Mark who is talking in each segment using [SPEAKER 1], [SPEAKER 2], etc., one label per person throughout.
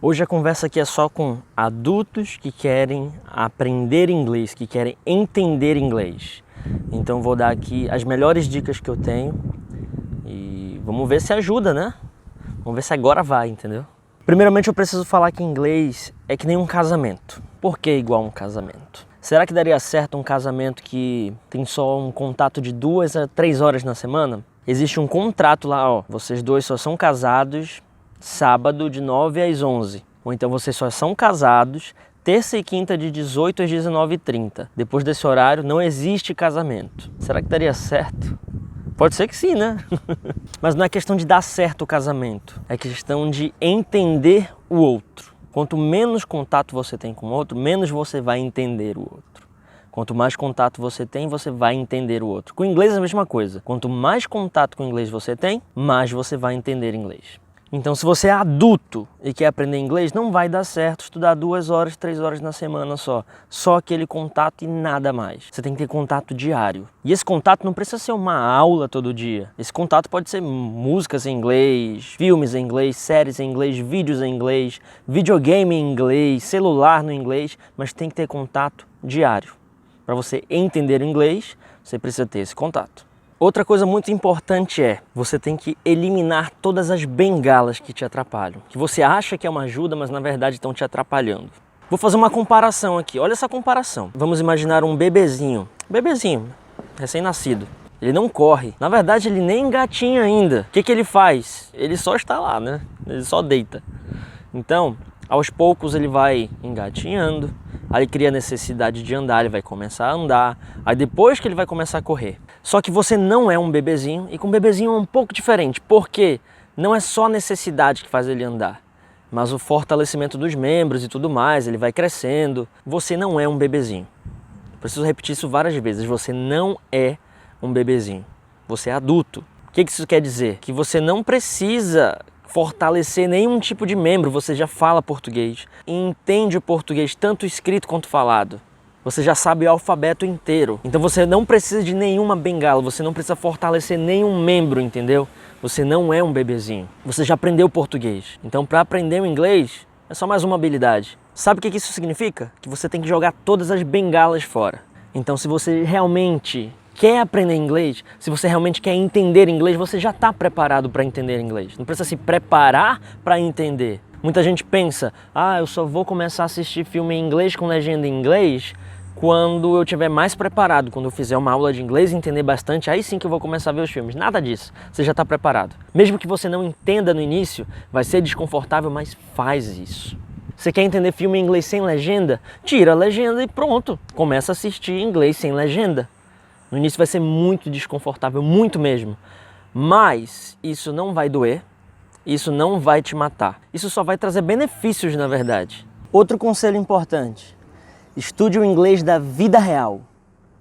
[SPEAKER 1] Hoje a conversa aqui é só com adultos que querem aprender inglês, que querem entender inglês. Então vou dar aqui as melhores dicas que eu tenho e vamos ver se ajuda, né? Vamos ver se agora vai, entendeu? Primeiramente eu preciso falar que inglês é que nem um casamento. Por que igual um casamento? Será que daria certo um casamento que tem só um contato de 2 a 3 horas na semana? Existe um contrato lá, ó, vocês dois só são casados sábado de 9 às 11. Ou então vocês só são casados terça e quinta de 18 às 19h30. Depois desse horário não existe casamento. Será que daria certo? Pode ser que sim, né? Mas não é questão de dar certo o casamento, é questão de entender o outro. Quanto menos contato você tem com o outro, menos você vai entender o outro. Quanto mais contato você tem, você vai entender o outro. Com o inglês é a mesma coisa. Quanto mais contato com o inglês você tem, mais você vai entender inglês. Então, se você é adulto e quer aprender inglês, não vai dar certo estudar 2 horas, 3 horas na semana só. Só aquele contato e nada mais. Você tem que ter contato diário. E esse contato não precisa ser uma aula todo dia. Esse contato pode ser músicas em inglês, filmes em inglês, séries em inglês, vídeos em inglês, videogame em inglês, celular no inglês, mas tem que ter contato diário. Para você entender o inglês, você precisa ter esse contato. Outra coisa muito importante é, você tem que eliminar todas as bengalas que te atrapalham. Que você acha que é uma ajuda, mas na verdade estão te atrapalhando. Vou fazer uma comparação aqui, olha essa comparação. Vamos imaginar um bebezinho, recém-nascido. Ele não corre, na verdade ele nem engatinha ainda. O que ele faz? Ele só está lá, né? Ele só deita. Então, aos poucos ele vai engatinhando, aí cria a necessidade de andar, ele vai começar a andar, aí depois que ele vai começar a correr. Só que você não é um bebezinho, e com um bebezinho é um pouco diferente, porque não é só a necessidade que faz ele andar, mas o fortalecimento dos membros e tudo mais, ele vai crescendo. Você não é um bebezinho. Preciso repetir isso várias vezes, você não é um bebezinho, você é adulto. O que isso quer dizer? Que você não precisa fortalecer nenhum tipo de membro, você já fala português e entende o português tanto escrito quanto falado. Você já sabe o alfabeto inteiro. Então você não precisa de nenhuma bengala, você não precisa fortalecer nenhum membro, entendeu? Você não é um bebezinho. Você já aprendeu português. Então para aprender o inglês é só mais uma habilidade. Sabe o que isso significa? Que você tem que jogar todas as bengalas fora. Então se você realmente quer aprender inglês, se você realmente quer entender inglês, você já está preparado para entender inglês. Não precisa se preparar para entender. Muita gente pensa, eu só vou começar a assistir filme em inglês com legenda em inglês quando eu estiver mais preparado, quando eu fizer uma aula de inglês e entender bastante, aí sim que eu vou começar a ver os filmes. Nada disso, você já está preparado. Mesmo que você não entenda no início, vai ser desconfortável, mas faz isso. Você quer entender filme em inglês sem legenda? Tira a legenda e pronto, começa a assistir em inglês sem legenda. No início vai ser muito desconfortável, muito mesmo, mas isso não vai doer, isso não vai te matar. Isso só vai trazer benefícios, na verdade. Outro conselho importante, estude o inglês da vida real,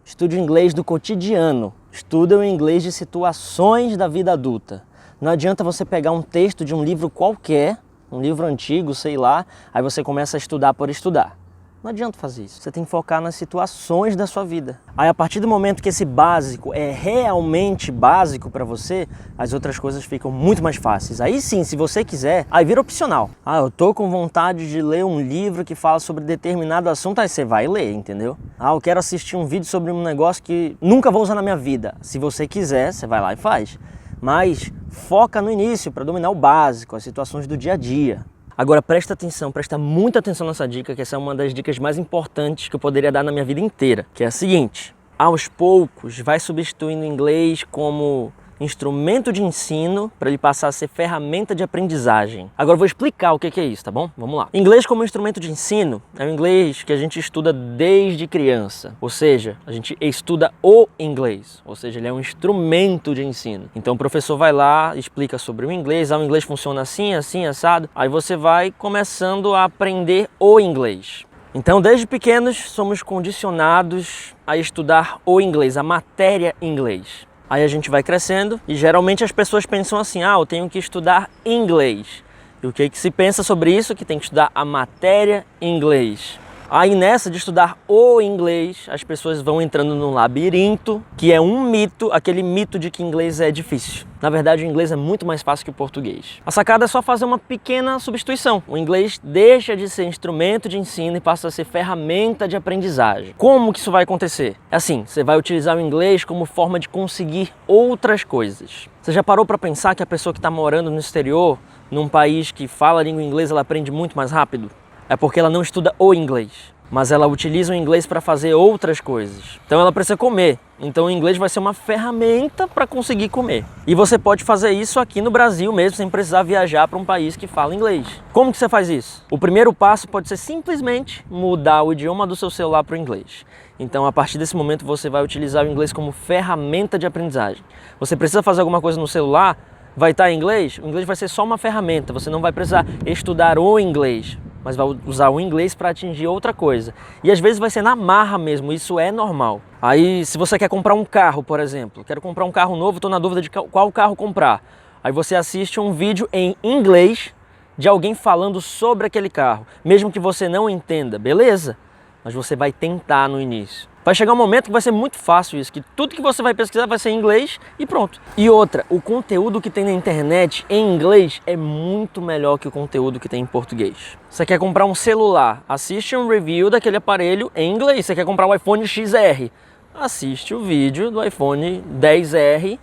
[SPEAKER 1] estude o inglês do cotidiano, estude o inglês de situações da vida adulta. Não adianta você pegar um texto de um livro qualquer, um livro antigo, sei lá, aí você começa a estudar por estudar. Não adianta fazer isso. Você tem que focar nas situações da sua vida. Aí a partir do momento que esse básico é realmente básico para você, as outras coisas ficam muito mais fáceis. Aí sim, se você quiser, aí vira opcional. Eu tô com vontade de ler um livro que fala sobre determinado assunto, aí você vai ler, entendeu? Eu quero assistir um vídeo sobre um negócio que nunca vou usar na minha vida. Se você quiser, você vai lá e faz. Mas foca no início para dominar o básico, as situações do dia a dia. Agora presta atenção, presta muita atenção nessa dica, que essa é uma das dicas mais importantes que eu poderia dar na minha vida inteira, que é a seguinte: aos poucos vai substituindo o inglês como instrumento de ensino para ele passar a ser ferramenta de aprendizagem. Agora eu vou explicar o que é isso, tá bom? Vamos lá. Inglês como instrumento de ensino é o inglês que a gente estuda desde criança, ou seja, a gente estuda o inglês, ou seja, ele é um instrumento de ensino. Então o professor vai lá, explica sobre o inglês, o inglês funciona assim, assim, assado, aí você vai começando a aprender o inglês. Então, desde pequenos, somos condicionados a estudar o inglês, a matéria inglês. Aí a gente vai crescendo e geralmente as pessoas pensam assim, eu tenho que estudar inglês. E o que se pensa sobre isso? Que tem que estudar a matéria em inglês. Aí nessa de estudar o inglês, as pessoas vão entrando num labirinto, que é um mito, aquele mito de que inglês é difícil. Na verdade, o inglês é muito mais fácil que o português. A sacada é só fazer uma pequena substituição. O inglês deixa de ser instrumento de ensino e passa a ser ferramenta de aprendizagem. Como que isso vai acontecer? É assim, você vai utilizar o inglês como forma de conseguir outras coisas. Você já parou para pensar que a pessoa que está morando no exterior, num país que fala a língua inglesa, ela aprende muito mais rápido? É porque ela não estuda o inglês, mas ela utiliza o inglês para fazer outras coisas. Então ela precisa comer, então o inglês vai ser uma ferramenta para conseguir comer. E você pode fazer isso aqui no Brasil mesmo, sem precisar viajar para um país que fala inglês. Como que você faz isso? O primeiro passo pode ser simplesmente mudar o idioma do seu celular para o inglês. Então a partir desse momento você vai utilizar o inglês como ferramenta de aprendizagem. Você precisa fazer alguma coisa no celular, vai estar em inglês? O inglês vai ser só uma ferramenta, você não vai precisar estudar o inglês, mas vai usar o inglês para atingir outra coisa. E às vezes vai ser na marra mesmo, isso é normal. Aí se você quer comprar um carro, por exemplo, quero comprar um carro novo, estou na dúvida de qual carro comprar. Aí você assiste um vídeo em inglês de alguém falando sobre aquele carro, mesmo que você não entenda, beleza? Mas você vai tentar no início. Vai chegar um momento que vai ser muito fácil isso, que tudo que você vai pesquisar vai ser em inglês e pronto. E outra, o conteúdo que tem na internet em inglês é muito melhor que o conteúdo que tem em português. Você quer comprar um celular, assiste um review daquele aparelho em inglês. Você quer comprar um iPhone XR, assiste o vídeo do iPhone XR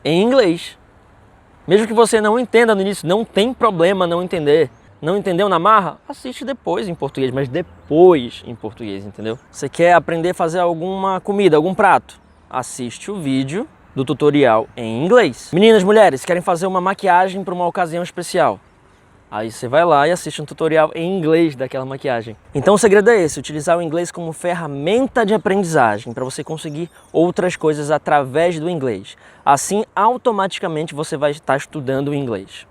[SPEAKER 1] em inglês. Mesmo que você não entenda no início, não tem problema não entender. Não entendeu na marra? Assiste depois em português, mas depois em português, entendeu? Você quer aprender a fazer alguma comida, algum prato? Assiste o vídeo do tutorial em inglês. Meninas, mulheres, querem fazer uma maquiagem para uma ocasião especial? Aí você vai lá e assiste um tutorial em inglês daquela maquiagem. Então o segredo é esse, utilizar o inglês como ferramenta de aprendizagem para você conseguir outras coisas através do inglês. Assim, automaticamente você vai estar estudando o inglês.